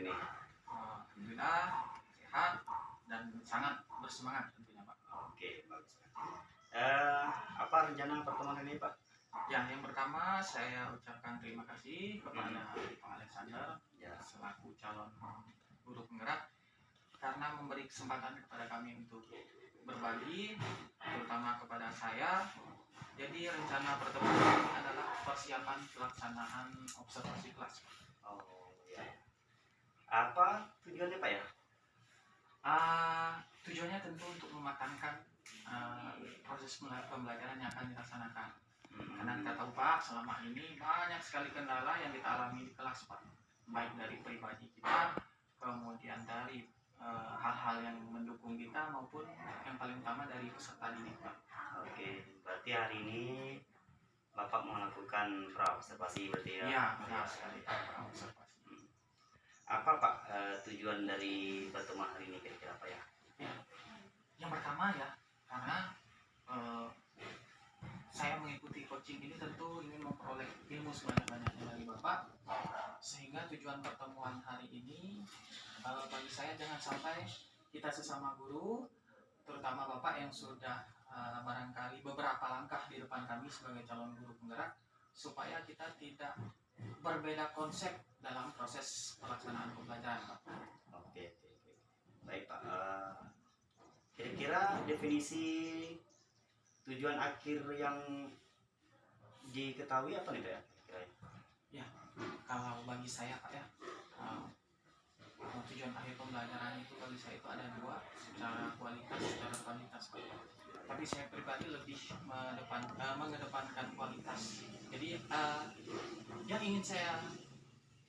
hari ini? Alhamdulillah sehat dan sangat bersemangat tentunya Pak. Oke, bagus. Apa rencana pertemuan ini Pak? Ya, yang pertama saya ucapkan terima kasih kepada Pak Alexander Ya. selaku calon guru penggerak karena memberi kesempatan kepada kami untuk berbagi, terutama kepada saya. Jadi rencana pertemuan ini adalah persiapan pelaksanaan observasi kelas. Oh ya. Apa tujuannya Pak ya? Tujuannya tentu untuk mematangkan proses pembelajaran yang akan dilaksanakan. Karena kita tahu Pak, selama ini banyak sekali kendala yang kita alami di kelas Pak, baik dari pribadi kita, kemudian dari hal-hal yang mendukung kita maupun yang paling utama dari peserta didik Pak. Oke, berarti hari ini Bapak mau melakukan praobservasi berarti ya? Iya, benar sekali praobservasi. Apa Pak tujuan dari pertemuan hari ini kira-kira Pak ya? Ya, yang pertama ya, karena saya mengikuti coaching ini tentu ingin memperoleh ilmu sebanyak-banyaknya dari Bapak, sehingga tujuan pertemuan hari ini bagi saya jangan sampai kita sesama guru, terutama Bapak yang sudah barangkali beberapa langkah di depan kami sebagai calon guru penggerak, supaya kita tidak berbeda konsep dalam proses pelaksanaan pembelajaran Pak. Oke. Baik Pak, kira-kira definisi tujuan akhir yang diketahui apa nih Pak ya? Kira-kira? Ya, kalau bagi saya Pak ya, tujuan akhir pembelajaran itu bagi saya itu ada dua, secara kualitas, secara kuantitas Pak. Tapi saya pribadi lebih mengedepankan kualitas. Jadi yang ingin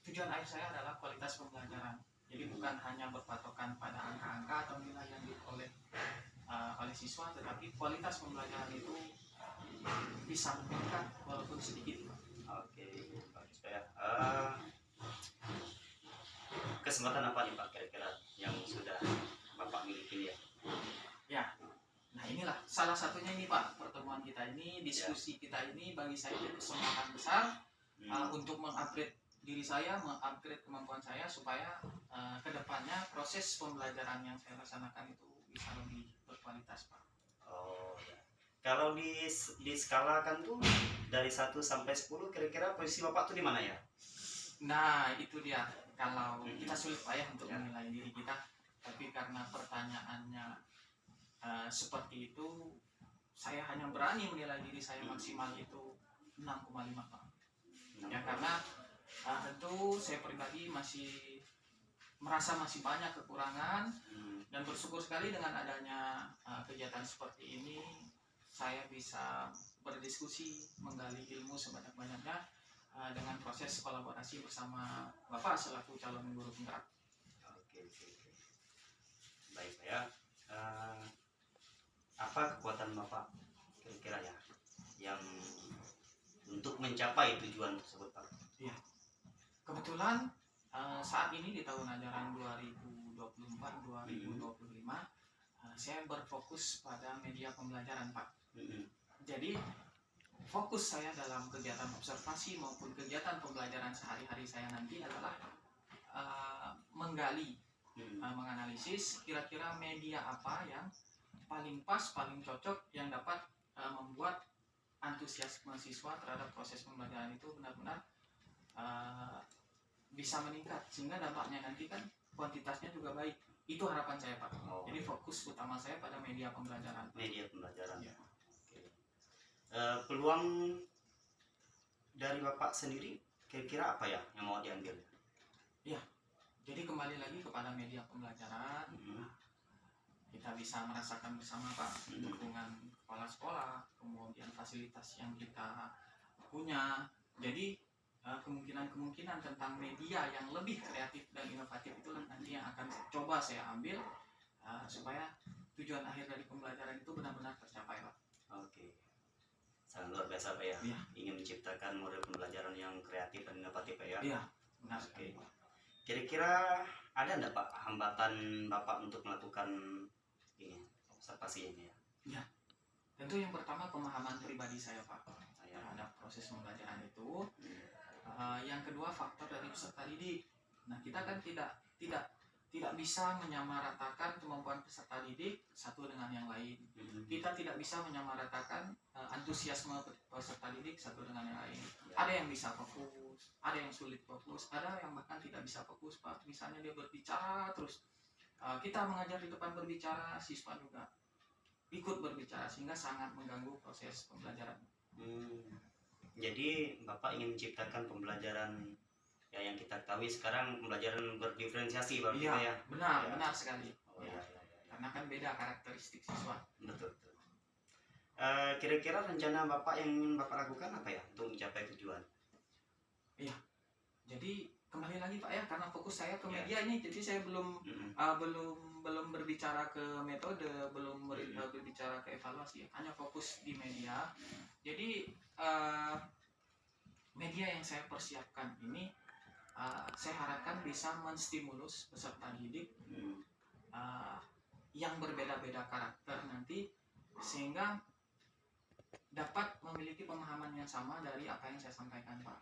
tujuan akhir saya adalah kualitas pembelajaran. Jadi bukan hanya berpatokan pada angka-angka atau nilai yang diperoleh oleh siswa, tetapi kualitas pembelajaran itu bisa meningkat walaupun sedikit Pak. Oke, bagus Pak ya. Kesempatan apa nih Pak kira-kira yang sudah Bapak miliki ya? Ya, nah inilah salah satunya ini Pak, pertemuan kita ini, diskusi kita ini bagi saya itu kesempatan besar untuk mengupgrade diri saya, mengupgrade kemampuan saya supaya kedepannya proses pembelajaran yang saya laksanakan itu bisa lebih berkualitas Pak. Oh ya. Kalau di skalakan tuh dari 1 sampai 10 kira-kira posisi Bapak tuh di mana ya? Nah itu dia, kalau kita sulit Pak ya untuk menilai diri kita, tapi karena pertanyaannya seperti itu, saya hanya berani menilai diri saya maksimal itu 6,5 Pak. Ya karena tentu saya pribadi masih merasa masih banyak kekurangan, dan bersyukur sekali dengan adanya kegiatan seperti ini saya bisa berdiskusi, menggali ilmu sebanyak-banyaknya dengan proses kolaborasi bersama Bapak selaku calon guru penggerak. Oke. Baik Pak ya. Apa kekuatan Bapak kira-kira ya yang untuk mencapai tujuan tersebut Pak? Iya. Kebetulan saat ini di tahun ajaran 2024-2025 saya berfokus pada media pembelajaran Pak. Jadi fokus saya dalam kegiatan observasi maupun kegiatan pembelajaran sehari-hari saya nanti adalah menggali, menganalisis kira-kira media apa yang paling pas, paling cocok, yang dapat membuat antusiasme siswa terhadap proses pembelajaran itu benar-benar bisa meningkat, sehingga dampaknya nanti kan kuantitasnya juga baik. Itu harapan saya Pak. Jadi fokus utama saya pada media pembelajaran. Media pembelajaran. Ya. Oke. Peluang dari Bapak sendiri kira-kira apa ya yang mau diambil? Ya. Jadi kembali lagi kepada media pembelajaran, kita bisa merasakan bersama Pak dukungan kepala sekolah, kemudian fasilitas yang kita punya. Jadi kemungkinan tentang media yang lebih kreatif dan inovatif itulah nanti yang akan coba saya ambil supaya tujuan akhir dari pembelajaran itu benar-benar tercapai Pak. Oke. Sangat luar biasa Pak ya. Ingin menciptakan model pembelajaran yang kreatif dan inovatif Pak ya. Iya, benar sekali Pak. Kira-kira ada enggak Pak hambatan Bapak untuk melakukan ini observasi ini ya? Ya, tentu yang pertama pemahaman pribadi saya Pak terhadap proses pembelajaran itu. Yang kedua faktor dari peserta didik. Nah, kita kan tidak bisa menyamaratakan kemampuan peserta didik satu dengan yang lain. Kita tidak bisa menyamaratakan antusiasme peserta didik satu dengan yang lain. Ada yang bisa fokus, ada yang sulit fokus, ada yang bahkan tidak bisa fokus, Pak. Misalnya dia berbicara terus, kita mengajar di depan berbicara, siswa juga ikut berbicara, sehingga sangat mengganggu proses pembelajaran. Jadi Bapak ingin menciptakan pembelajaran ya yang kita ketahui sekarang pembelajaran berdiferensiasi berarti Iya, ya. benar, Ya. benar sekali. Oh, Ya. ya. Karena kan beda karakteristik siswa. Betul. Kira-kira rencana Bapak yang ingin Bapak lakukan apa ya untuk mencapai tujuan? Iya. Jadi kembali lagi Pak ya, karena fokus saya ke Ya. media ini, jadi saya belum berbicara ke metode, belum berbicara ke evaluasi, hanya fokus di media. Jadi media yang saya persiapkan ini saya harapkan bisa menstimulus peserta didik yang berbeda-beda karakter nanti, sehingga dapat memiliki pemahaman yang sama dari apa yang saya sampaikan, Pak.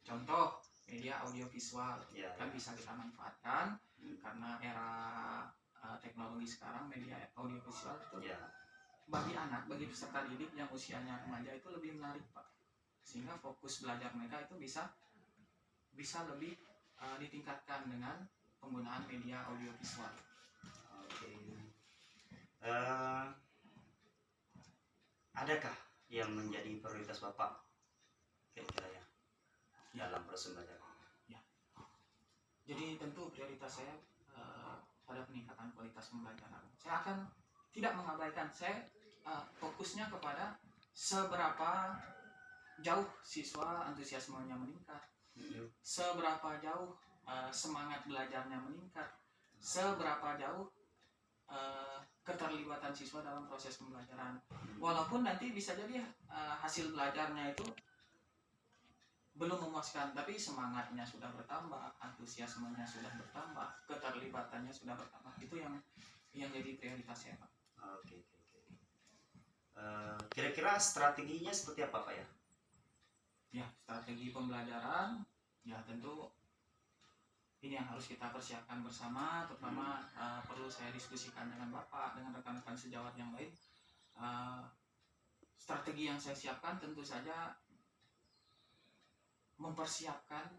Contoh media audiovisual kan bisa kita manfaatkan karena era teknologi sekarang. Media audiovisual itu bagi anak, bagi peserta didik yang usianya remaja itu lebih menarik, Pak, sehingga fokus belajar mereka itu bisa lebih ditingkatkan dengan penggunaan media audiovisual. Adakah yang menjadi prioritas Bapak kira-kira ya dalam proses belajar? Ya. Jadi tentu prioritas saya pada peningkatan kualitas pembelajaran. Saya akan tidak mengabaikan, saya fokusnya kepada seberapa jauh siswa antusiasmenya meningkat, seberapa jauh semangat belajarnya meningkat, seberapa jauh keterlibatan siswa dalam proses pembelajaran. Walaupun nanti bisa jadi hasil belajarnya itu belum memuaskan, tapi semangatnya sudah bertambah, antusiasmenya sudah bertambah, keterlibatannya sudah bertambah. Itu yang jadi prioritas saya, Pak. Oke. Kira-kira strateginya seperti apa, Pak ya? Ya, strategi pembelajaran ya tentu ini yang harus kita persiapkan bersama, terutama perlu saya diskusikan dengan Bapak, dengan rekan-rekan sejawat yang lain. Strategi yang saya siapkan tentu saja mempersiapkan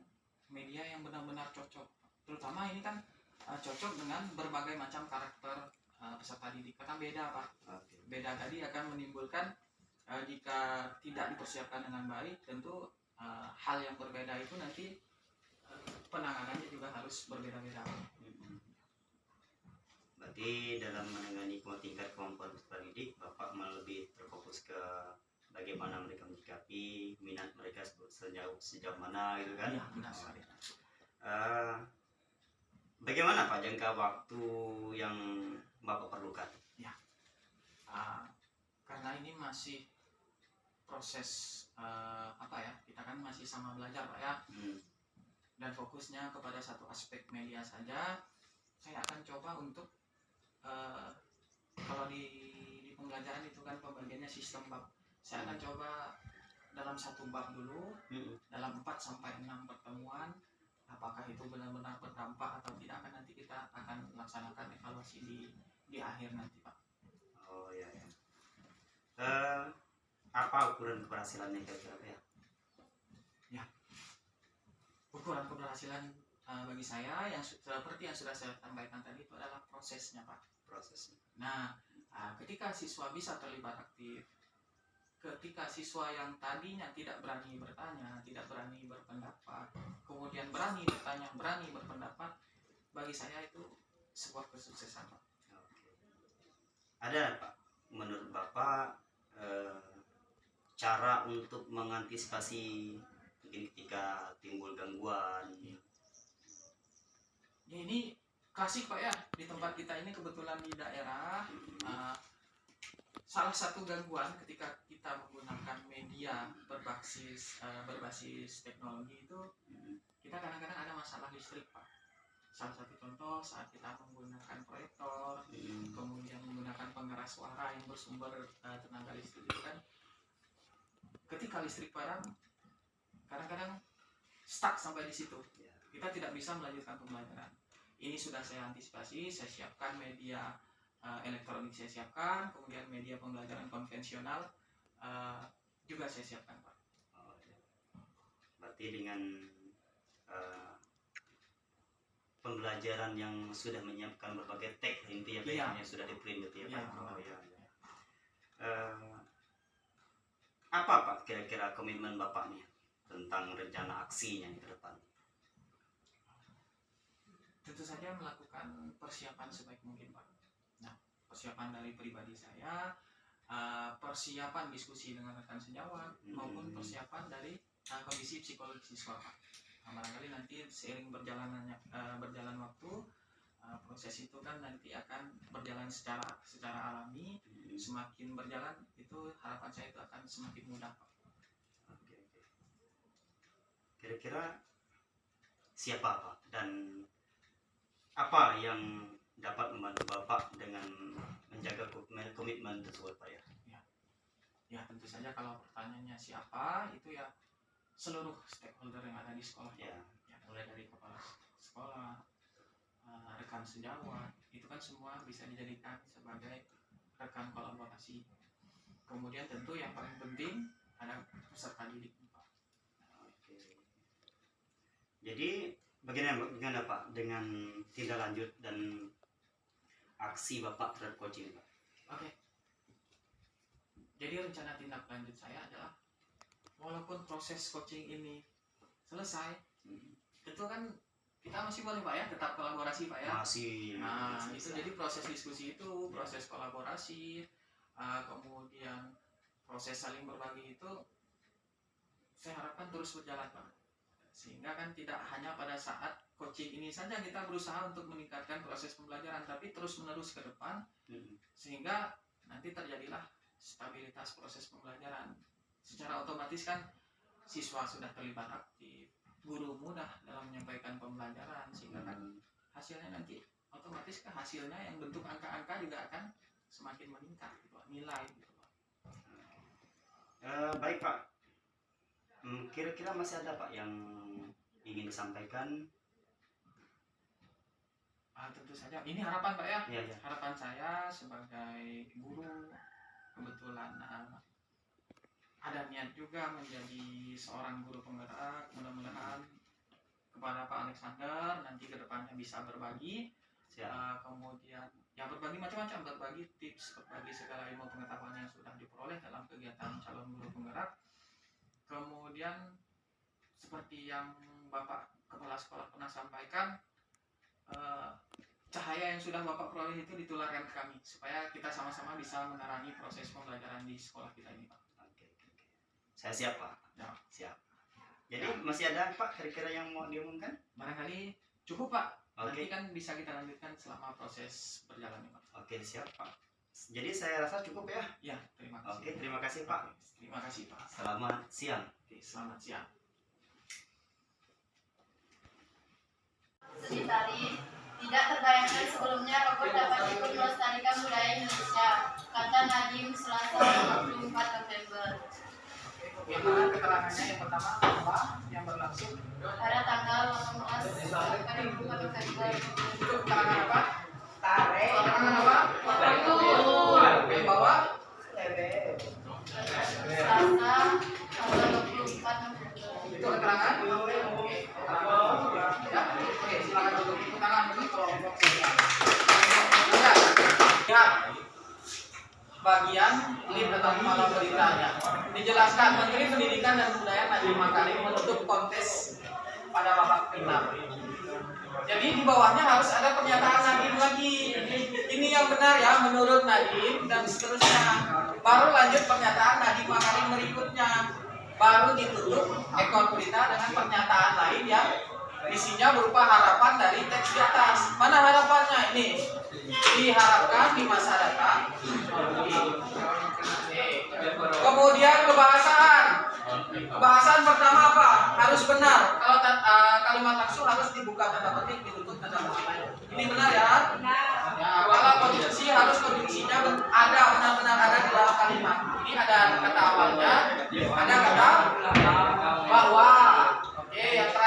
media yang benar-benar cocok, terutama ini kan cocok dengan berbagai macam karakter peserta didik, karena beda, Pak. Beda tadi akan menimbulkan jika tidak dipersiapkan dengan baik, tentu hal yang berbeda itu nanti penanganannya juga harus berbeda-beda. Berarti dalam menangani tingkat kemampuan peserta didik, Bapak lebih terfokus ke bagaimana mereka menyikapi minat mereka sejauh mana gitu kan? Iya, benar sekali. Bagaimana Pak jangka waktu yang Bapak perlukan? Ya, karena ini masih proses kita kan masih sama belajar, Pak ya. Dan fokusnya kepada satu aspek media saja, saya akan coba untuk kalau di pembelajaran itu kan pembagiannya sistem bab. Saya akan coba dalam satu bab dulu, dalam 4-6 pertemuan, apakah itu benar-benar berdampak atau tidak, kan nanti kita akan laksanakan evaluasi di akhir nanti, Pak. Oh ya. Apa ukuran keberhasilannya kira-kira, Pak ya? Ya. Ukuran keberhasilan bagi saya yang seperti yang sudah saya sampaikan tadi itu adalah prosesnya, Pak. Prosesnya. Nah, ketika siswa bisa terlibat aktif, ketika siswa yang tadinya tidak berani bertanya, tidak berani berpendapat, kemudian berani bertanya, berani berpendapat, bagi saya itu sebuah kesuksesan, Pak. Ada, Pak, menurut Bapak cara untuk mengantisipasi mungkin ketika timbul gangguan? Ya, ini klasik, Pak ya, di tempat kita ini kebetulan di daerah. Salah satu gangguan ketika kita menggunakan media berbasis teknologi itu, kita kadang-kadang ada masalah listrik, Pak. Salah satu contoh saat kita menggunakan proyektor, kemudian menggunakan pengeras suara yang bersumber tenaga listrik itu kan, ketika listrik padam, kadang-kadang stuck sampai di situ. Kita tidak bisa melanjutkan pembelajaran. Ini sudah saya antisipasi, saya siapkan media elektronik, saya siapkan, kemudian media pembelajaran konvensional juga saya siapkan, Pak. Berarti dengan pembelajaran yang sudah menyiapkan berbagai teks intinya yang sudah di print gitu ya, Pak. Apa Pak kira-kira komitmen Bapak nih tentang rencana aksinya ke depan? Tentu saja melakukan persiapan sebaik mungkin, Pak. Nah, persiapan dari pribadi saya, persiapan diskusi dengan rekan sejawat, maupun persiapan dari kondisi psikologis siswa, Pak. Nah, barangkali nanti seiring berjalan waktu, proses itu kan nanti akan berjalan secara alami. Semakin berjalan itu harapan saya itu akan semakin mudah, Pak. Oke. Kira-kira siapa Pak dan apa yang dapat membantu Bapak dengan menjaga komitmen tersebut, Pak ya? Ya, tentu saja kalau pertanyaannya siapa, itu ya seluruh stakeholder yang ada di sekolah. Ya, mulai dari kepala sekolah, rekan sejawat, itu kan semua bisa dijadikan sebagai rekan kolaborasi. Kemudian tentu yang paling penting ada peserta didik, Pak. Oke. Jadi bagaimana Pak dengan tindak lanjut dan aksi Bapak terhadap coaching, Pak? Oke. Jadi rencana tindak lanjut saya adalah walaupun proses coaching ini selesai, itu kan kita masih boleh, Pak ya, tetap kolaborasi, Pak ya. Masih. Nah, itu jadi proses diskusi itu, proses kolaborasi, kemudian proses saling berbagi itu saya harapkan terus berjalan, Pak. Sehingga kan tidak hanya pada saat coaching ini saja kita berusaha untuk meningkatkan proses pembelajaran, tapi terus menerus ke depan, sehingga nanti terjadilah stabilitas proses pembelajaran. Secara otomatis kan siswa sudah terlibat aktif, guru mudah dalam menyampaikan pembelajaran, sehingga kan hasilnya nanti otomatis kan hasilnya yang bentuk angka-angka juga akan semakin meningkat gitu, nilai gitu, Pak. Baik Pak, kira-kira masih ada Pak yang ingin disampaikan? Tentu saja ini harapan, Pak ya. Ya. Harapan saya sebagai guru, kebetulan ada niat juga menjadi seorang guru penggerak. Mudah-mudahan kepada Pak Alexander nanti ke depannya bisa berbagi, kemudian ya berbagi macam-macam, berbagi tips, berbagi segala ilmu pengetahuan yang sudah diperoleh dalam kegiatan calon guru penggerak. Kemudian seperti yang Bapak Kepala Sekolah pernah sampaikan, cahaya yang sudah Bapak peroleh itu ditularkan ke kami supaya kita sama-sama bisa menerangi proses pembelajaran di sekolah kita ini, Pak. Saya siap Pak. Ya. Siap. Jadi masih ada Pak kira-kira yang mau diumumkan? Barangkali cukup, Pak. Oke. Nanti kan bisa kita lanjutkan selama proses berjalan, Pak. Oke, siap Pak. Jadi saya rasa cukup ya. Ya, terima kasih. Oke, terima kasih Pak. Terima kasih, Pak. Selamat siang. Oke, selamat siang. Seni tari tidak terbayangkan sebelumnya robot dapat ikut melestarikan budaya Indonesia, kata Nadiem Selasa 24 November. Bagaimana keterangannya? Yang pertama apa yang berlangsung Pada tanggal 18 November. itu keterangan apa? Tarik. Keterangan apa? Yang bawah Selasa tanggal 24 November. itu keterangan. Oke, ya. Oke, silakan duduk. Tepuk tangan dulu kelompok saya. Ya. Bagian lead atau kepala beritanya. Dijelaskan Menteri Pendidikan dan Kebudayaan Nadiem Makarim menutup kontes pada babak final. Jadi di bawahnya harus ada pernyataan Nadiem lagi. Ini yang benar ya menurut Nadiem dan seterusnya. Baru lanjut pernyataan Nadiem Makarim berikutnya. Baru ditutup ekor berita dengan pernyataan lain yang isinya berupa harapan dari teks di atas. Mana harapannya ini? Diharapkan di masa datang. Kemudian kebahasan pertama apa? Harus benar. Kalau kalimat langsung harus dibuka tanda petik, ditutup tanda petik. Ini benar ya? Ya, kalau konjungsi harus konjungsinya ada, benar-benar ada di dalam kalimat. Ini ada kata awalnya, ada kata bahwa. Oke, yang terakhir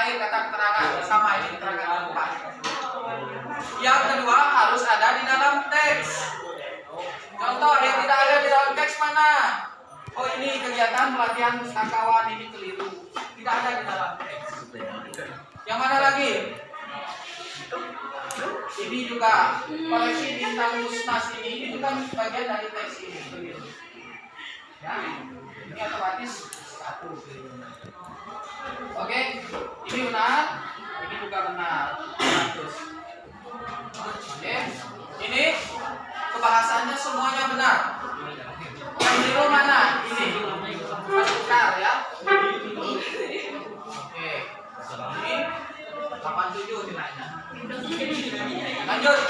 kegiatan pelatihan pustakawan ini keliru. Tidak ada di dalam teks. Yang mana lagi? Ini juga koleksi bintang musnas ini juga bagian dari teks ini keliru. Ya, ini otomatis satu keliru. Oke, ini benar, ini juga benar. 100. Oke, ini kebahasannya semuanya benar. Yang keliru mana? Ini benar ya. Oke, ini 87 nilainya. Lanjut.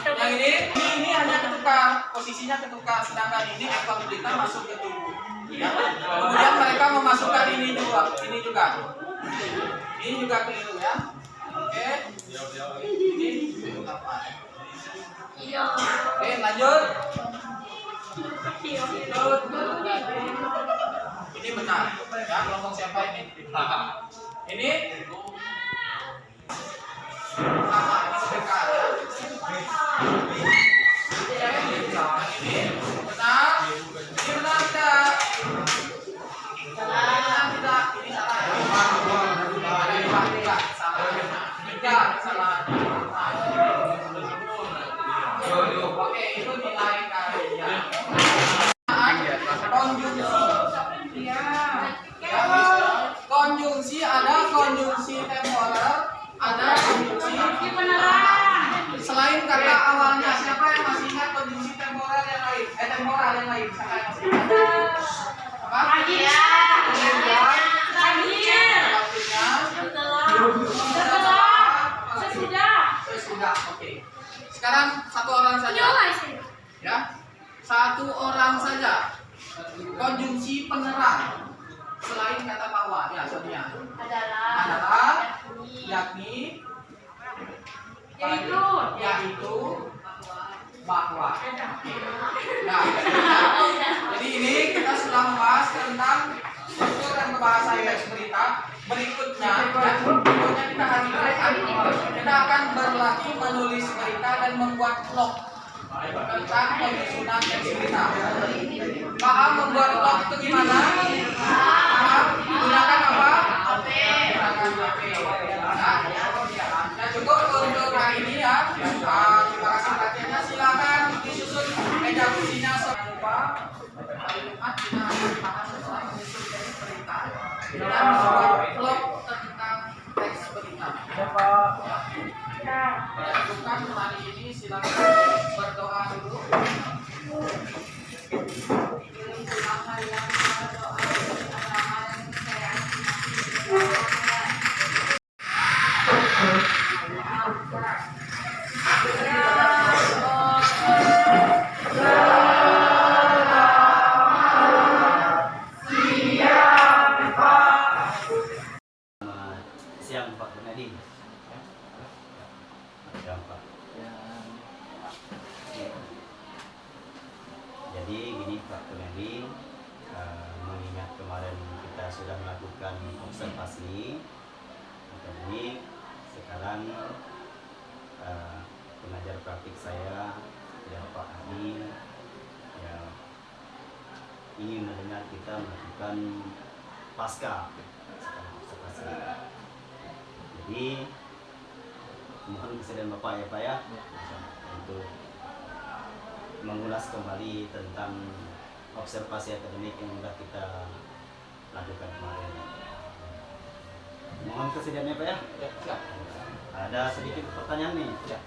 Yang ini hanya ketukar, posisinya ketukar, sedangkan ini ekor berita masuk ke tubuh. Ya. Kemudian mereka memasukkan ini juga. Ini juga keliru ya. Oke. Ini 8. Iya. Oke, lanjut. Ini benar. Ya, kelompok siapa ini? Ini sama, ini sedekah ya. Ini benar. Ini benar tidak? Benar tidak? Ini salah ya. Tidak salah. Tidak salah. Oke, itu nilai karya. Konjungsi ada konjungsi temporer, ada konjungsi penerangan. Selain kata awalnya, siapa yang masih ingat konjungsi temporer yang lain? Temporal yang lain, siapa yang masih ingat? Apa? Sesudah. Oke. Sekarang satu orang saja. Ya, satu orang saja. Konjungsi penerang selain kata bahwa ya sebenarnya adalah yakni yaitu bahwa. Nah, jadi ini kita sudah membahas tentang struktur dan pembahasan teks berita. Berikutnya kita akan berlatih menulis berita dan membuat vlog tentang penyusunan teks berita. Paham membuat vlog itu gimana? Paham? Gunakan apa? Gunakan HP. Nah, cukup untuk hari ini ya. Terima kasih perhatiannya. Silakan disusun meja kursinya. Jangan lupa hari Jumat kita akan bahas tentang menyusun teks berita dan membuat vlog tentang teks berita. Bukan hari ini silakan berdoa dulu. Siang Pak Bernadi. Siang Pak. Jadi gini Pak Bernadi, mengingat kemarin kita sudah melakukan observasi akademik, sekarang pengajar praktik saya ya Pak Adi ya ingin mendengar kita melakukan pasca observasi. Jadi mohon kesediaan Bapak ya Pak ya untuk mengulas kembali tentang observasi akademik yang sudah kita lakukan kemarin. Mohon kesediaannya Pak ya. Ya. Ada sedikit pertanyaan nih. Ya.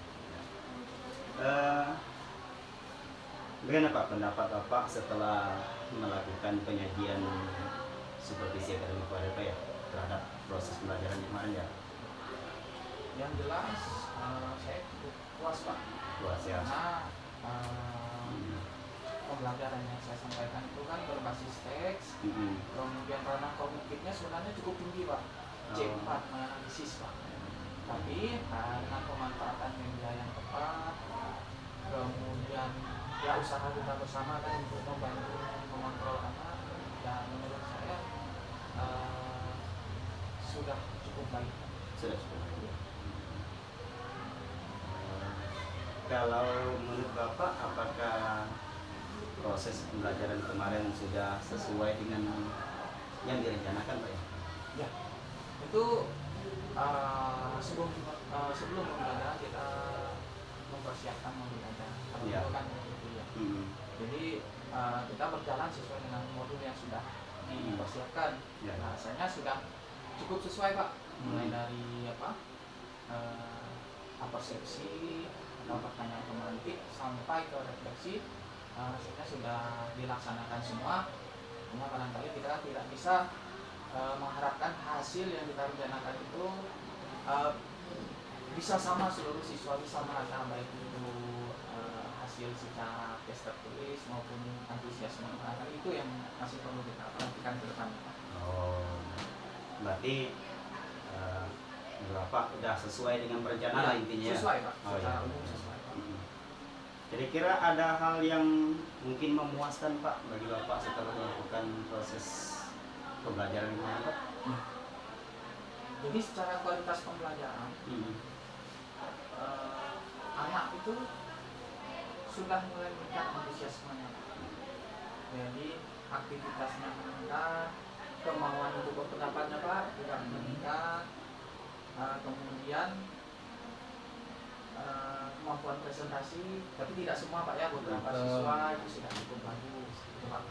Bagaimana Pak pendapat Bapak setelah melakukan penyajian supervisi akademik pada Pak ya terhadap proses pembelajaran kemarin ya? Yang jelas saya cukup puas Pak. Puas ya. Karena pembelajaran yang saya sampaikan itu kan berbasis teks, kemudian ranah kognitifnya sebenarnya cukup tinggi Pak, C4 analisis Pak. Tapi karena pemanfaatan media yang tepat, kemudian ya usaha kita bersama kan untuk membantu mengontrol anak, dan menurut saya sudah cukup baik. Sudah cukup. Kalau menurut Bapak apakah proses pembelajaran kemarin sudah sesuai dengan yang direncanakan Pak ya? Ya, itu sebelum pembelajaran kita mempersiapkan mau belajar. Kalau Ya. itu kan gitu ya. Jadi kita berjalan sesuai dengan modul yang sudah dipersiapkan. Ya. Rasanya sudah cukup sesuai Pak. Mulai dari persepsi atau pertanyaan pemantik sampai ke refleksi, rasanya sudah dilaksanakan semua. Cuma barangkali kita tidak bisa mengharapkan hasil yang kita rencanakan itu bisa sama seluruh siswa, bisa merata, baik itu hasil secara tes tertulis maupun antusiasme anak itu yang masih perlu kita perhatikan ke depan. Oh, berarti Bapak udah sesuai dengan perencanaan intinya? Sesuai Pak, Oh, secara ya. umum sesuai Pak. Kira-kira ada hal yang mungkin memuaskan Pak bagi Bapak setelah melakukan proses pembelajaran kemarin Pak? Jadi secara kualitas pembelajaran, anak itu sudah mulai meningkat antusiasmenya. Jadi aktivitasnya meningkat, kemauan untuk berpendapatnya Pak juga meningkat, kemudian kemampuan presentasi, tapi tidak semua Pak ya, beberapa siswa itu sudah cukup bagus gitu Pak.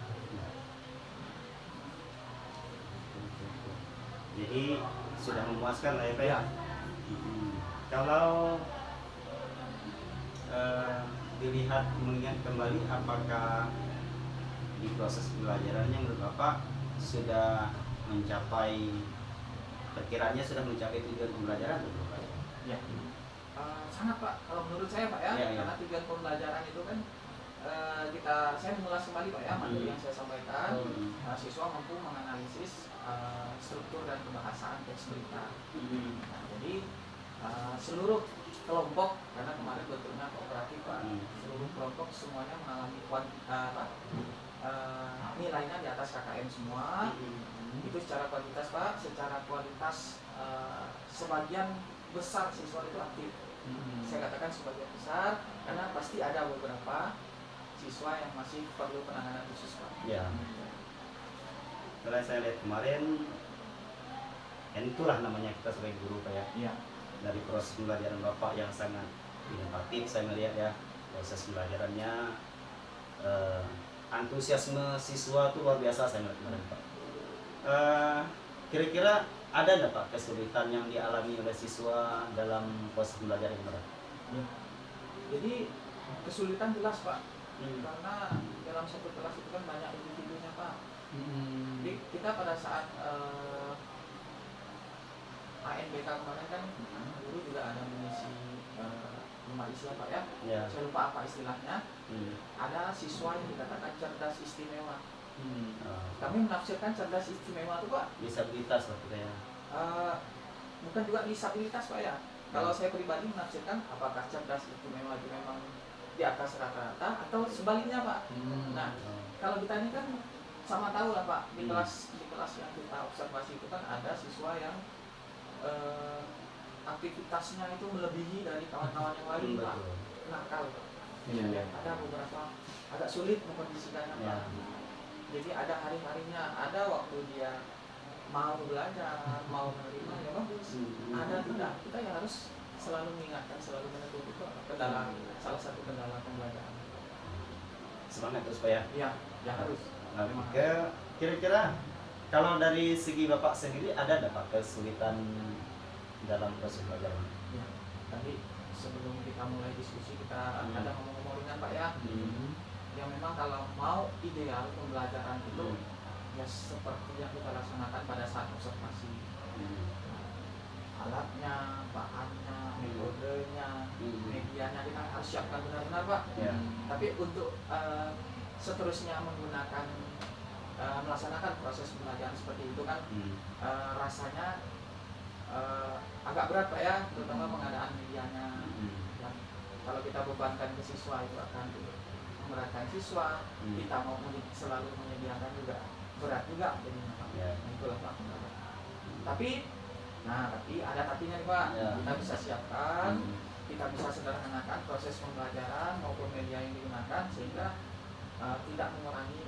Jadi sudah memuaskan lah ya Pak Ya. Kalau dilihat mengingat kembali, apakah di proses pembelajarannya menurut Bapak sudah mencapai, perkiraannya sudah mencapai tujuan pembelajaran atau belum Pak? Ya. Sangat Pak, kalau menurut saya Pak ya, Ya. karena tujuan pembelajaran itu kan saya mengulas kembali Pak ya materi yang saya sampaikan. Siswa mampu menganalisis struktur dan kebahasaan teks berita. Nah, jadi seluruh kelompok, karena kemarin bentuknya kooperatif Pak, seluruh kelompok semuanya mengalami nilainya di atas KKM semua. Itu secara kualitas Pak, secara kualitas sebagian besar siswa itu aktif. Saya katakan sebagian besar karena pasti ada beberapa siswa yang masih perlu penanganan khusus Pak. Ya. Setelah saya lihat kemarin, ya itulah namanya kita sebagai guru Pak ya. Iya. Dari proses pembelajaran Bapak yang sangat inovatif, saya melihat ya proses pembelajarannya, antusiasme siswa itu luar biasa saya melihat kemarin Pak. Kira-kira ada nggak Pak kesulitan yang dialami oleh siswa dalam proses pembelajaran kemarin? Ya. Jadi kesulitan jelas Pak, karena dalam satu kelas itu kan banyak individunya Pak. Jadi kita pada saat ANBK kemarin kan guru juga ada mengisi rumah Islam Pak ya. Ya. Saya lupa apa istilahnya. Ada siswa yang dikatakan cerdas istimewa. Kami menafsirkan cerdas istimewa itu Pak, Disabilitas lah kita ya. bukan juga disabilitas Pak ya. Kalau saya pribadi menafsirkan apakah cerdas istimewa itu memang di atas rata-rata atau sebaliknya Pak. Nah, kalau kita ini kan sama tahu lah Pak, di kelas yang kita observasi itu kan ada siswa yang aktivitasnya itu melebihi dari kawan-kawan yang lain Pak. Nakal Pak. Ada beberapa agak sulit mengkondisikannya Pak. Jadi ada hari-harinya, ada waktu dia mau belajar, mau menerima ya bagus. Ada tidak, kita yang harus selalu mengingatkan, selalu menegur itu kendala, salah satu kendala pembelajaran. Semangat terus Pak ya. Iya, ya harus. Kira-kira kalau dari segi Bapak sendiri ada nggak Pak kesulitan dalam proses pembelajaran? Ya, tadi sebelum kita mulai diskusi kita ada ngomong-ngomong ringan Pak ya. Yang memang kalau mau ideal pembelajaran itu ya seperti yang kita laksanakan pada saat observasi. Alatnya, bahannya, metodenya, medianya kita harus siapkan benar-benar Pak. Tapi untuk seterusnya menggunakan melaksanakan proses pembelajaran seperti itu kan rasanya agak berat Pak ya, terutama pengadaan medianya. Dan kalau kita bebankan ke siswa itu akan memberatkan siswa, kita mau selalu menyediakan juga berat juga jadinya Pak. Itulah Pak. Tapi ada tapinya nih Pak. Kita bisa siapkan, kita bisa sederhanakan proses pembelajaran maupun media yang digunakan sehingga tidak mengurangi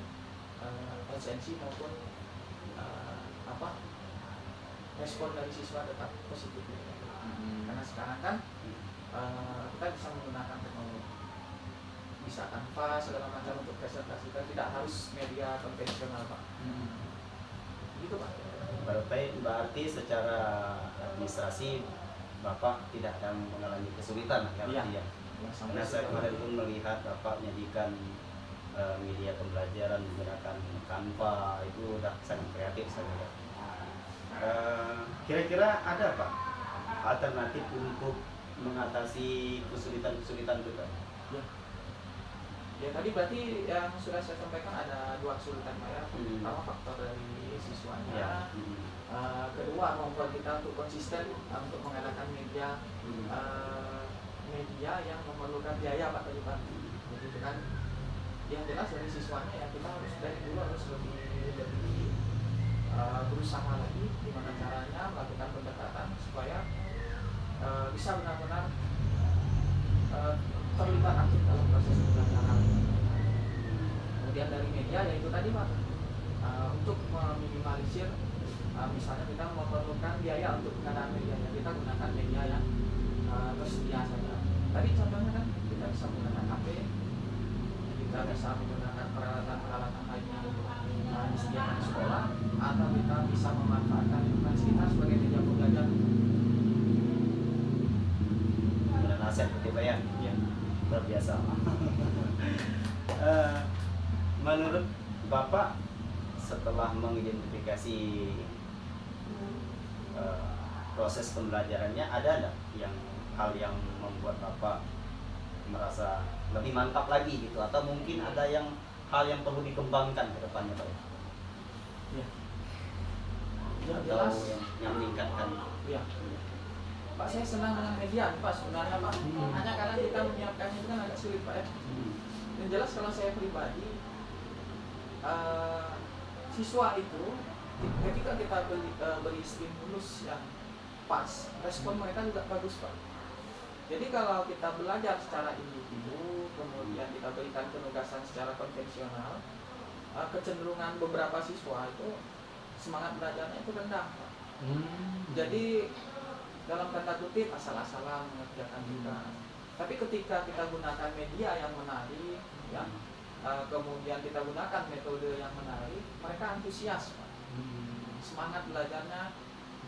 presensi maupun respon dari siswa tetap positif. Karena sekarang kan kita bisa menggunakan teknologi, bisa Canva segala macam untuk presentasi, kan tidak harus media konvensional Pak. Gitu Pak. Berarti secara administrasi Bapak tidak akan mengalami kesulitan ya? Iya. Karena saya kemarin pun melihat Bapak menyajikan media pembelajaran menggunakan Canva, itu udah sangat kreatif saya. Kira-kira ada Pak alternatif untuk mengatasi kesulitan-kesulitan itu Pak? Ya tadi berarti yang sudah saya sampaikan ada 2 kesulitan Pak ya. Pertama faktor dari siswanya. Kedua kemampuan kita untuk konsisten untuk mengadakan media yang memerlukan biaya Pak tadi Pak. Jadi itu kan yang jelas dari siswanya ya kita harus dari dulu harus lebih berusaha lagi gimana caranya melakukan pendekatan supaya bisa benar-benar terlibat aktif dalam proses pembelajaran. Kemudian dari media yaitu tadi Pak, untuk meminimalisir misalnya kita memerlukan biaya untuk pengadaan medianya, kita gunakan media yang tersedia saja. Tadi contohnya kan kita bisa menggunakan HP, kita bisa menggunakan peralatan-peralatan lainnya yang disediakan di sekolah, atau kita bisa memanfaatkan lingkungan sekitar sebagai media pembelajaran. Dan aset seperti Pak ya? Iya. Luar biasa. Menurut Bapak setelah mengidentifikasi proses pembelajarannya, ada nggak hal yang membuat Bapak merasa lebih mantap lagi gitu, atau mungkin ada hal yang perlu dikembangkan ke depannya Pak? Iya. Atau yang meningkatkan? Iya. Pak, saya senang dengan media Pak sebenarnya Pak. Hanya karena kita menyiapkannya itu kan agak sulit Pak ya. Yang jelas kalau saya pribadi, siswa itu ketika kita beri stimulus yang pas, respon mereka juga bagus Pak. Jadi kalau kita belajar secara individu, kemudian kita berikan penugasan secara konvensional, kecenderungan beberapa siswa itu semangat belajarnya itu rendah Pak. Jadi dalam tanda kutip asal-asalan mengerjakan tugas. Tapi ketika kita gunakan media yang menarik, ya, kemudian kita gunakan metode yang menarik, mereka antusias Pak. Semangat belajarnya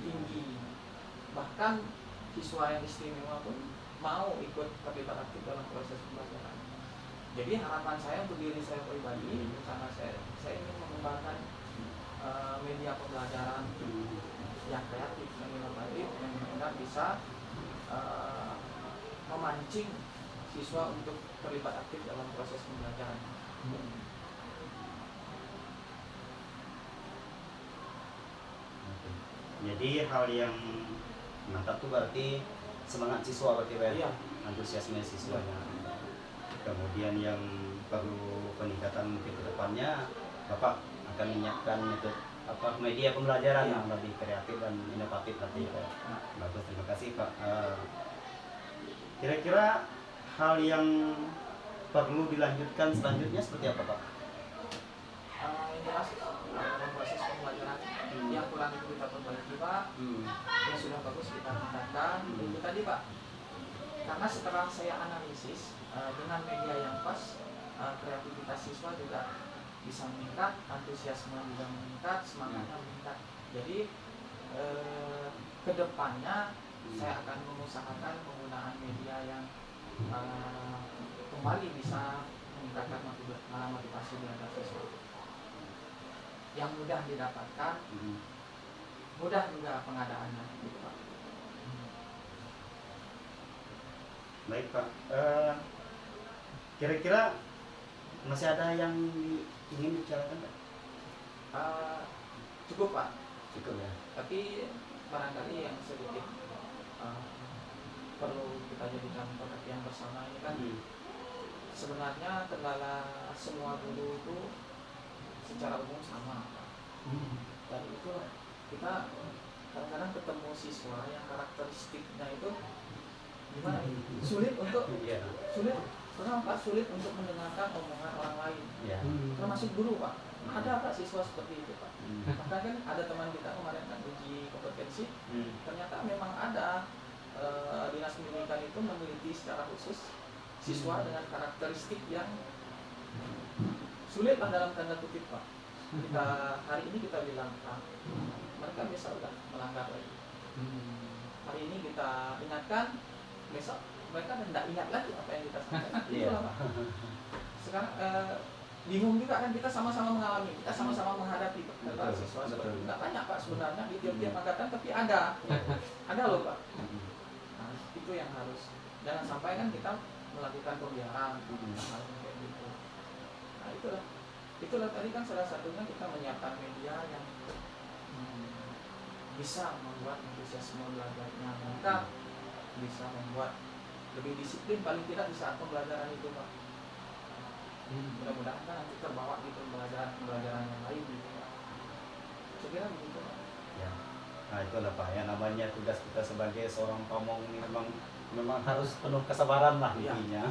tinggi. Bahkan siswa yang istimewa pun mau ikut terlibat aktif dalam proses pembelajaran. Jadi harapan saya untuk diri saya pribadi, karena saya ingin mengembangkan media pembelajaran yang kreatif, yang inovatif, yang benar-benar bisa memancing siswa untuk terlibat aktif dalam proses pembelajaran. Jadi hal yang mantap tuh berarti semangat siswa berarti Pak? Iya. Antusiasme siswanya. Kemudian yang perlu peningkatan mungkin ke depannya, Bapak akan menyiapkan metode media pembelajaran yang lebih kreatif dan inovatif nanti Pak. Bagus, terima kasih Pak. Kira-kira hal yang perlu dilanjutkan selanjutnya seperti apa Pak? Yang jelas dalam proses pembelajaran yang kurang itu kita perbaiki Pak, yang sudah bagus kita tingkatkan. Itu tadi Pak, karena setelah saya analisis dengan media yang pas, kreativitas siswa juga bisa meningkat, antusiasme juga meningkat, semangatnya meningkat. Jadi kedepannya saya akan mengusahakan penggunaan media yang kembali bisa meningkatkan motivasi belajar siswa, yang mudah didapatkan, mudah juga pengadaannya, gitu Pak. Baik Pak. Kira-kira masih ada yang ingin bicarakan Pak? Cukup Pak. Cukup ya. Tapi barangkali yang sedikit perlu kita jadikan perhatian bersama ini kan, sebenarnya kendala semua guru itu secara umum sama Pak. Dan itu kita kadang-kadang ketemu siswa yang karakteristiknya itu gimana? Sulit untuk Pertama Pak, sulit untuk mendengarkan omongan orang lain, Ya. termasuk guru Pak. Ada Pak siswa seperti itu Pak. Hmm. Bahkan kan ada teman kita kemarin kan uji kompetensi, Hmm. ternyata memang ada dinas pendidikan itu meneliti secara khusus siswa dengan karakteristik yang sulit lah dalam tanda kutip Pak. Kita hari ini kita bilang Pak, mereka besok udah melanggar lagi. Hari ini kita ingatkan, besok mereka tidak ingat lagi apa yang kita sampaikan. Iya. Itulah Pak. Sekarang bingung juga kan, kita sama-sama mengalami, kita sama-sama menghadapi Pak. Kata siswa seperti itu. Nggak banyak Pak sebenarnya di tiap-tiap angkatan, tapi ada loh Pak. Nah, itu yang harus, jangan sampai kan kita melakukan pembiaran hal kayak gitu. Nah itulah tadi kan salah satunya kita menyiapkan media yang bisa membuat antusiasme belajarnya meningkat, bisa membuat lebih disiplin paling tidak di saat pembelajaran itu Pak. Mudah-mudahan kan nanti terbawa di pembelajaran yang lain gitu Pak. Saya kira begitu Pak. Ya. Nah itulah Pak, yang namanya tugas kita sebagai seorang pamong ini memang harus penuh kesabaran lah Iya. intinya.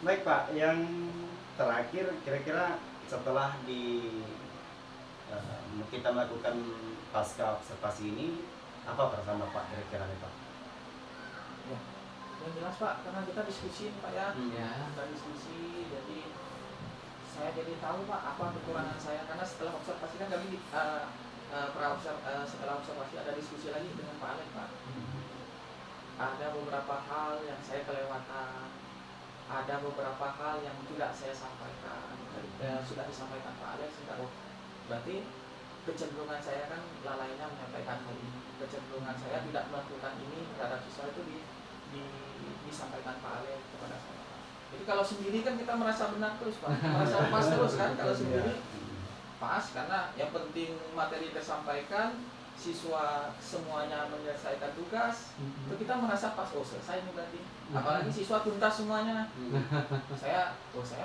Baik Pak, yang terakhir kira-kira setelah kita melakukan pasca observasi ini, apa perasaan Bapak kira-kira nih Pak? Ya, yang jelas Pak, karena kita diskusi nih Pak ya, Ya. kita diskusi, jadi saya jadi tahu Pak apa kekurangan saya, karena setelah observasi kan kami setelah observasi ada diskusi lagi dengan Pak Alek Pak. Ada beberapa hal yang saya kelewatan, ada beberapa hal yang tidak saya sampaikan, sudah disampaikan Pak Alek, saya tahu. Berarti kecenderungan saya kan lalainya menyampaikan hal ini, kecenderungan saya tidak melakukan ini terhadap siswa itu disampaikan Pak Alek kepada saya. Jadi kalau sendiri kan kita merasa benar terus Pak, merasa pas terus kan kalau sendiri pas, karena yang penting materi tersampaikan, siswa semuanya menyelesaikan tugas, itu kita merasa pas, oh selesai nih berarti. Apalagi siswa tuntas semuanya, saya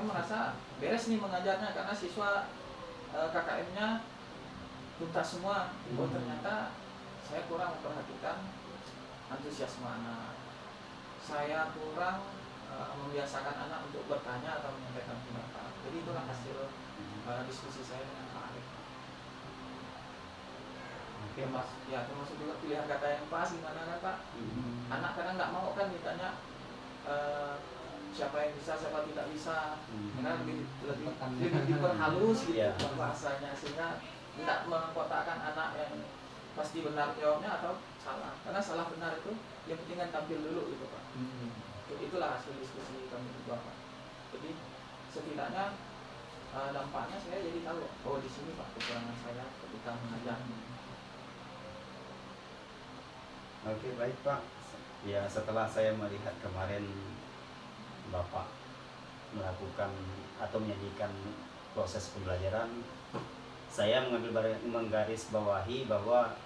merasa beres nih mengajarnya karena siswa KKM-nya tuntas semua. Oh ternyata saya kurang memperhatikan antusiasme anak, saya kurang membiasakan anak untuk bertanya atau menyampaikan pendapat. Jadi itulah hasil diskusi saya dengan Pak Arif. Oke Mas, ya termasuk juga pilihan kata yang pas gimana kan Pak. Anak kadang nggak mau kan ditanya siapa yang bisa, siapa tidak bisa, karena lebih diperhalus gitu Iya. bahasanya, sehingga tidak mengkotakkan anak yang pasti benar jawabnya atau salah, karena salah benar itu yang penting kan tampil dulu gitu Pak. Itulah hasil diskusi kami berdua Pak. Jadi setidaknya dampaknya saya jadi tahu, oh di sini Pak kekurangan saya ketika mengajar. Oke baik Pak. Ya setelah saya melihat kemarin Bapak melakukan atau menyajikan proses pembelajaran, saya menggarisbawahi bahwa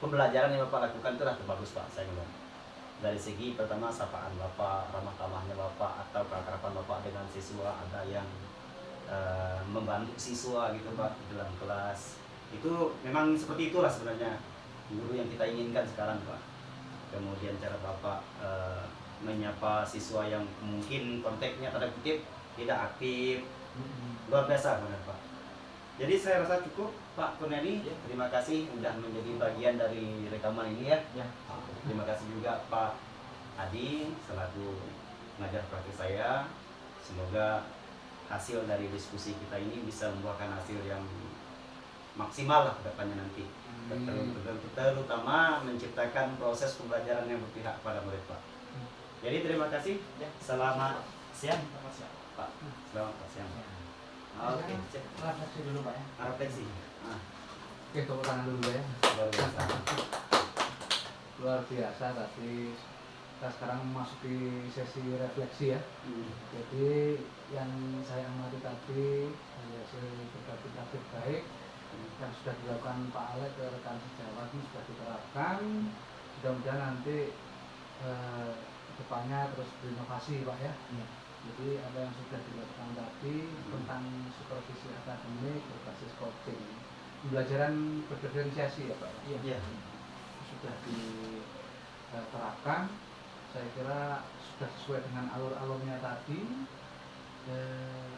pembelajaran yang Bapak lakukan itu adalah terbagus Pak, saya bilang. Dari segi pertama sapaan Bapak, ramah tamahnya Bapak, atau keakraban Bapak dengan siswa, ada yang membantu siswa gitu Pak di dalam kelas. Itu memang seperti itulah sebenarnya guru yang kita inginkan sekarang Pak. Kemudian cara Bapak menyapa siswa yang mungkin konteksnya tanda kutip tidak aktif, luar biasa benar Pak. Jadi saya rasa cukup Pak Kurniadi, terima kasih sudah menjadi bagian dari rekaman ini ya. Ya. Terima kasih juga Pak Adi selaku pengajar praktik saya. Semoga hasil dari diskusi kita ini bisa membuahkan hasil yang maksimal lah ke depannya nanti. Terutama menciptakan proses pembelajaran yang berpihak pada murid Pak. Jadi terima kasih. Selamat siang Selamat siang. Pak. Selamat siang. Oke, cek. Refleksi dulu Pak ya. Refleksi. Oke, tepuk tangan dulu ya. Luar biasa. Luar biasa tadi. Kita sekarang memasuki sesi refleksi ya. Jadi yang saya amati tadi hasil berbagai baik yang sudah dilakukan Pak Alek ke rekan sejawat ini sudah diterapkan. Mudah-mudahan nanti depannya terus berinovasi Pak ya. Jadi apa yang sudah dilakukan tadi tentang supervisi akademik berbasis coaching, pembelajaran berdiferensiasi ya Pak. Iya. Sudah diterapkan. saya kira sudah sesuai dengan alur-alurnya tadi.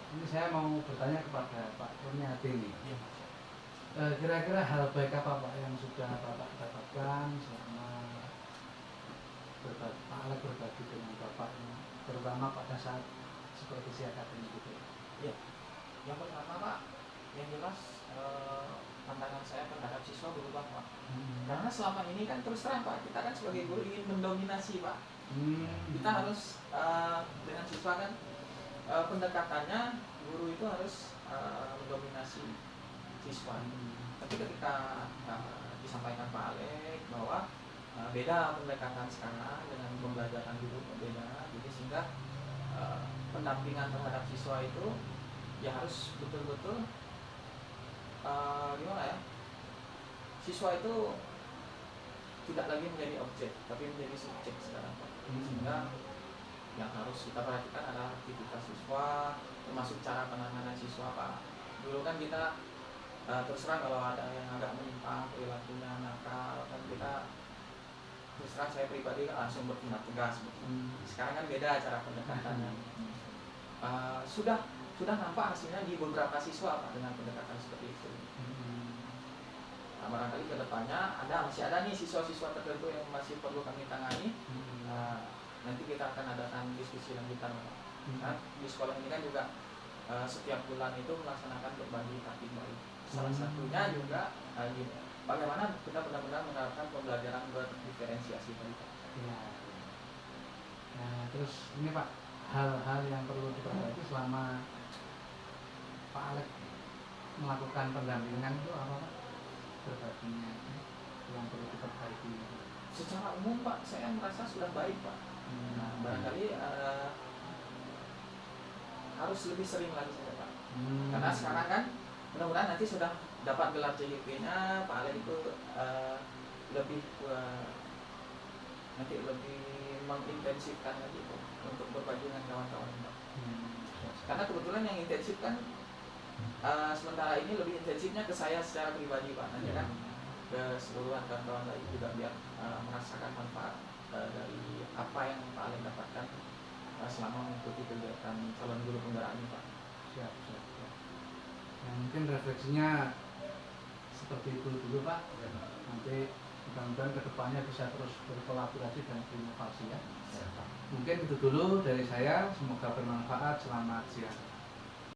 Ini saya mau bertanya kepada Pak Kurniadi nih. Iya, Mas. Kira-kira hal baik apa Pak yang sudah Bapak dapatkan selama Pak Alex berbagi dengan Bapak, terutama pada saat supervisi akademik itu? Iya. Yang pertama Pak, yang jelas pandangan saya terhadap siswa berubah Pak. Karena selama ini kan terus terang Pak, kita kan sebagai guru ingin mendominasi Pak. Kita harus dengan siswa kan pendekatannya guru itu harus mendominasi siswa. Tapi ketika disampaikan Pak Alex bahwa beda pendekatan sekarang dengan pembelajaran dulu beda, jadi sehingga pendampingan terhadap siswa itu ya harus betul-betul gimana ya, siswa itu tidak lagi menjadi objek tapi menjadi subjek sekarang Pak. Sehingga yang harus kita perhatikan adalah aktivitas siswa, termasuk cara penanganan siswa Pak. Dulu kan kita terus terang kalau ada yang agak menyimpang perilakunya nakal kan kita terus terang saya pribadi langsung bertindak tegas. Sekarang kan beda cara pendekatannya. Sudah nampak hasilnya di beberapa siswa Pak dengan pendekatan seperti itu. Nah, barangkali kedepannya masih ada nih siswa-siswa tertentu yang masih perlu kami tangani. Nanti kita akan adakan diskusi lanjutan Pak. Nah, di sekolah ini kan juga setiap bulan itu melaksanakan berbagi taktik baru. Salah satunya juga bagaimana kita benar-benar menerapkan pembelajaran berdiferensiasi tadi Pak. Ya. Nah, terus ini Pak, hal-hal yang perlu diperbaiki selama Pak Alex melakukan pendampingan itu apa Pak? Berbaginya yang perlu diperbaiki. Secara umum Pak, saya merasa sudah baik Pak. Nah, barangkali harus lebih sering lagi saja Pak. Karena sekarang kan mudah-mudahan nanti sudah dapat gelar CIP-nya, Pak Alex itu lebih nanti lebih mengintensifkan lagi Pak, untuk berbagi dengan kawan-kawan Pak. Karena kebetulan yang intensif kan sementara ini lebih intensifnya ke saya secara pribadi Pak. Nanti kan keseluruhan kawan-kawan lain juga biar merasakan manfaat dari apa yang Pak Alex dapatkan selama mengikuti kegiatan calon guru penggerak ini Pak. Siap. Nah, mungkin refleksinya seperti itu dulu Pak. Nanti mudah-mudahan kedepannya bisa terus berkolaborasi dan berinovasi ya. Mungkin itu dulu dari saya, semoga bermanfaat. Selamat siang.